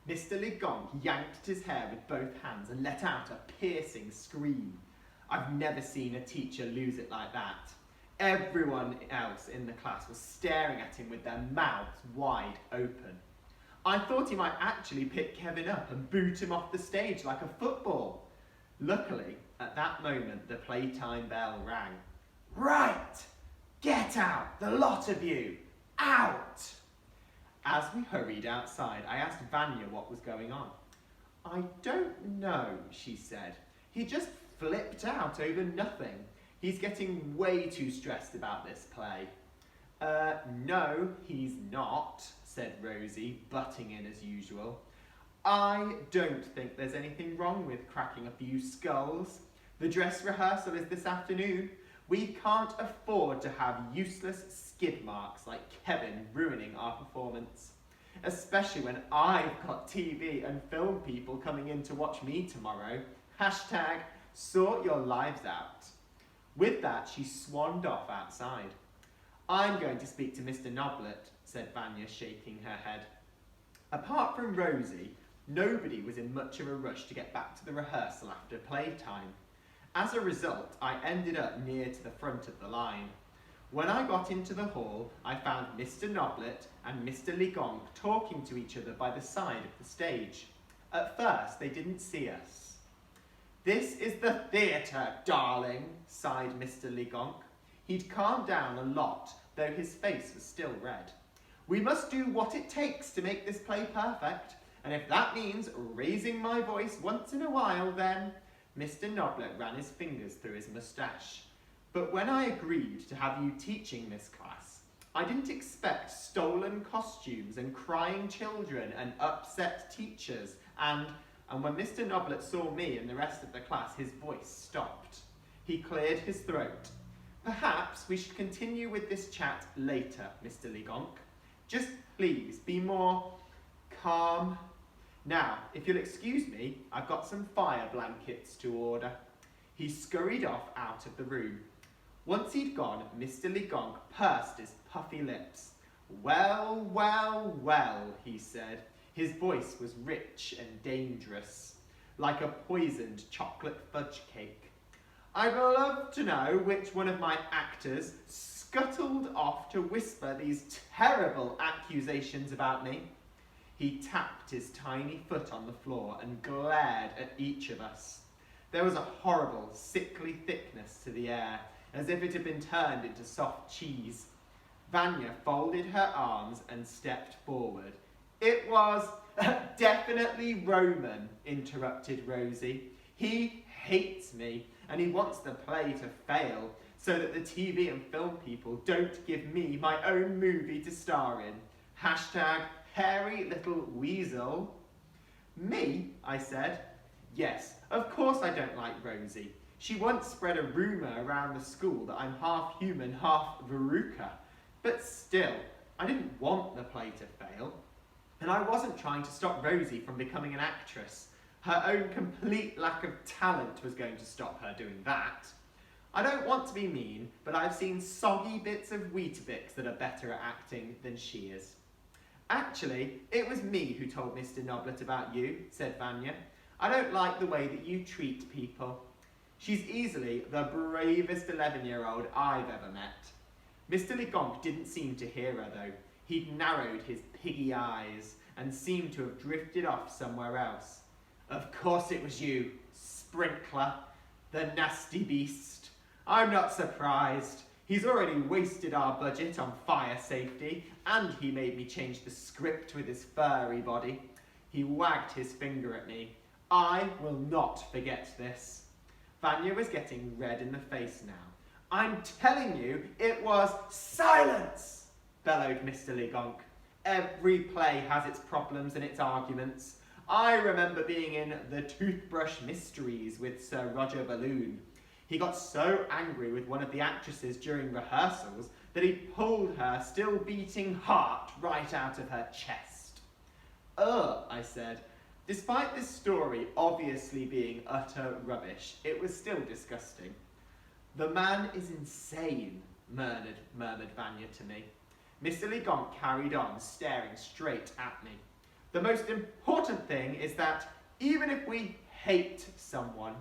Mr. Legonk yanked at his hair with both hands and let out a piercing scream. I've never seen a teacher lose it like that. Everyone else in the class was staring at him with their mouths wide open. I thought he might actually pick Kevin up and boot him off the stage like a football. Luckily, at that moment, the playtime bell rang. Right! Get out, the lot of you! Out! As we hurried outside, I asked Vanya what was going on. I don't know, she said. He just flipped out over nothing. He's getting way too stressed about this play. No, he's not, said Rosie, butting in as usual. I don't think there's anything wrong with cracking a few skulls. The dress rehearsal is this afternoon. We can't afford to have useless skid marks like Kevin ruining our performance. Especially when I've got TV and film people coming in to watch me tomorrow. Hashtag sort your lives out. With that, she swanned off outside. I'm going to speak to Mr. Noblet, said Vanya, shaking her head. Apart from Rosie, nobody was in much of a rush to get back to the rehearsal after playtime. As a result, I ended up near to the front of the line. When I got into the hall, I found Mr. Noblet and Mr. Legonk talking to each other by the side of the stage. At first, they didn't see us. This is the theatre, darling, sighed Mr. Legonk. He'd calmed down a lot, though his face was still red. We must do what it takes to make this play perfect, and if that means raising my voice once in a while, then... Mr. Noblet ran his fingers through his moustache. But when I agreed to have you teaching this class, I didn't expect stolen costumes and crying children and upset teachers, and when Mr. Noblet saw me and the rest of the class, his voice stopped. He cleared his throat. Perhaps we should continue with this chat later, Mr. Legonk. Just please be more calm. Now, if you'll excuse me, I've got some fire blankets to order. He scurried off out of the room. Once he'd gone, Mr. Legonk pursed his puffy lips. Well, well, well, he said. His voice was rich and dangerous, like a poisoned chocolate fudge cake. I'd love to know which one of my actors scuttled off to whisper these terrible accusations about me. He tapped his tiny foot on the floor and glared at each of us. There was a horrible, sickly thickness to the air, as if it had been turned into soft cheese. Vanya folded her arms and stepped forward. It was definitely Roman, interrupted Rosie. He hates me, and he wants the play to fail, so that the TV and film people don't give me my own movie to star in. Hashtag hairy little weasel. Me? I said. Yes, of course I don't like Rosie. She once spread a rumour around the school that I'm half human, half Veruca. But still, I didn't want the play to fail. And I wasn't trying to stop Rosie from becoming an actress. Her own complete lack of talent was going to stop her doing that. I don't want to be mean, but I've seen soggy bits of Weetabix that are better at acting than she is. Actually, it was me who told Mr. Noblet about you, said Vanya. I don't like the way that you treat people. She's easily the bravest 11-year-old I've ever met. Mr. Legonk didn't seem to hear her, though. He'd narrowed his piggy eyes and seemed to have drifted off somewhere else. Of course it was you, Sprinkler, the nasty beast. I'm not surprised. He's already wasted our budget on fire safety, and he made me change the script with his furry body. He wagged his finger at me. I will not forget this. Vanya was getting red in the face now. I'm telling you, it was silence, bellowed Mr. Legonk. Every play has its problems and its arguments. I remember being in The Toothbrush Mysteries with Sir Roger Balloon. He got so angry with one of the actresses during rehearsals that he pulled her still beating heart right out of her chest. Ugh, I said. Despite this story obviously being utter rubbish, it was still disgusting. The man is insane, murmured Vanya to me. Mr. Legonk carried on, staring straight at me. The most important thing is that even if we hate someone,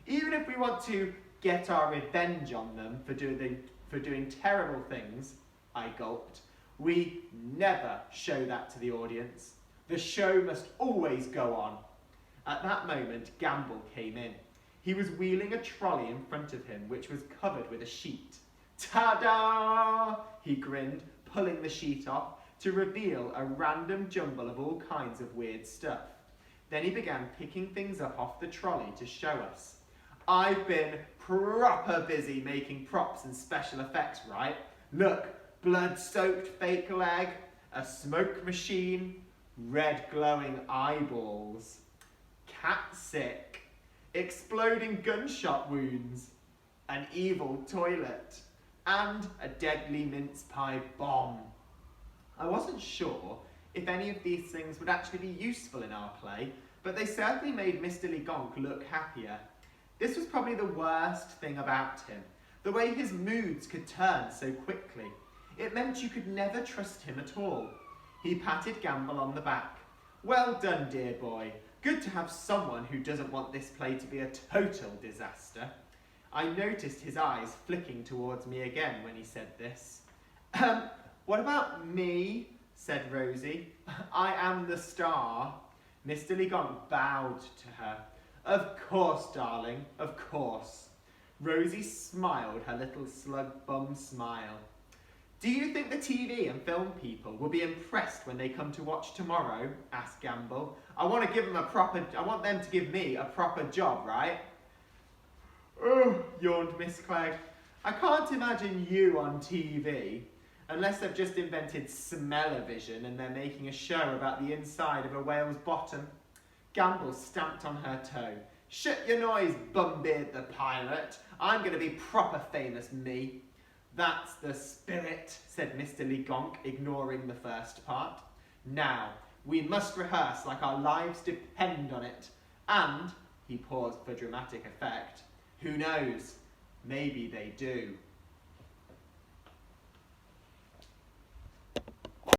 even if we want to get our revenge on them for doing terrible things, I gulped, we never show that to the audience. The show must always go on. At that moment, Gamble came in. He was wheeling a trolley in front of him, which was covered with a sheet. Ta-da! He grinned, pulling the sheet off to reveal a random jumble of all kinds of weird stuff. Then he began picking things up off the trolley to show us. I've been proper busy making props and special effects, right? Look, blood-soaked fake leg, a smoke machine, red glowing eyeballs, cat sick, exploding gunshot wounds, an evil toilet, and a deadly mince pie bomb. I wasn't sure if any of these things would actually be useful in our play, but they certainly made Mr. Legonk look happier. This was probably the worst thing about him, the way his moods could turn so quickly. It meant you could never trust him at all. He patted Gamble on the back. Well done, dear boy. Good to have someone who doesn't want this play to be a total disaster. I noticed his eyes flicking towards me again when he said this. What about me? Said Rosie. I am the star. Mr. Legonk bowed to her. Of course, darling, of course. Rosie smiled her little slug bum smile. Do you think the TV and film people will be impressed when they come to watch tomorrow? Asked Gamble. I want them to give me a proper job, right? Oh, yawned Miss Clegg. I can't imagine you on TV, unless they've just invented smell-o-vision and they're making a show about the inside of a whale's bottom. Gamble stamped on her toe. Shut your noise, Bumbeard the pirate. I'm going to be proper famous, me. That's the spirit, said Mr. Legonk, ignoring the first part. Now, we must rehearse like our lives depend on it. And, he paused for dramatic effect, who knows, maybe they do.